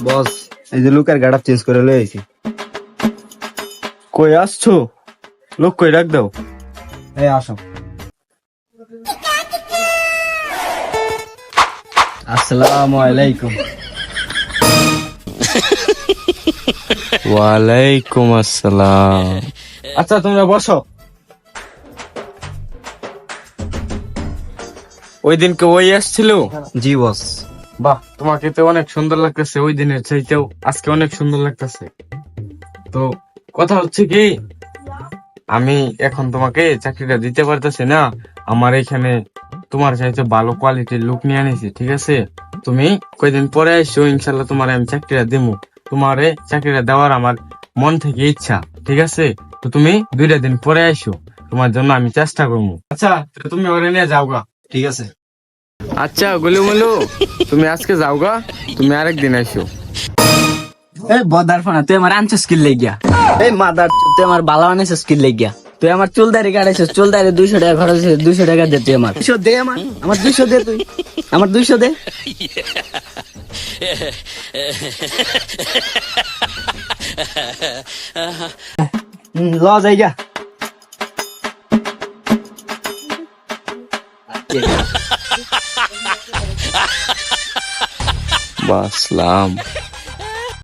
বস, এই যে লুকের গাড়া চেঞ্জ করে লই আইছি। কই আসছো? লোক কই রাখ দাও। এই আসো। আসসালামু আলাইকুম। ওয়ালাইকুম আসসালাম। আচ্ছা তোমরা বসো। ওই দিনকে ওই আসছিল? জি বস। বাহ, তোমাকে তো অনেক সুন্দর লাগতেছে, ওই দিনের চাইতেও আজকে অনেক সুন্দর লাগতেছে। তো কথা হচ্ছে কি, আমি এখন তোমাকে চাকরিটা দিতে পারতেছি না। আমার এখানে তোমার চাইতে ভালো কোয়ালিটির লোক নিয়ে আনিছি, ঠিক আছে? তুমি কয়দিন পরে এসো, ইনশাল্লাহ তোমার আমি চাকরিটা দিমু। তোমারে চাকরিটা দেওয়ার আমার মন থেকে ইচ্ছা, ঠিক আছে? তো তুমি 2টা দিন পরে এসো, তোমার জন্য আমি চেষ্টা করবো। আচ্ছা, তো তুমি ওরে নিয়ে যাওগা। ঠিক আছে। আচ্ছা গুলু তুমি আজকে যাওগা, তুমি আরেকদিন এসো। এই বদার ফোনা, তুই আমার আনছিস স্কিল লেগিয়া। এই মাদার, তুই আমার বালা আনিস স্কিল লেগিয়া। তুই আমার চুল দাড়ি কাটাইছিস, চুল দাড়ি 200 টাকা খরচ হয়েছে, 200 টাকা দে তুই আমার। 200 দে আমার 200 দে তুই। আমার 200 দে। ল যাইগা। বাসলাম।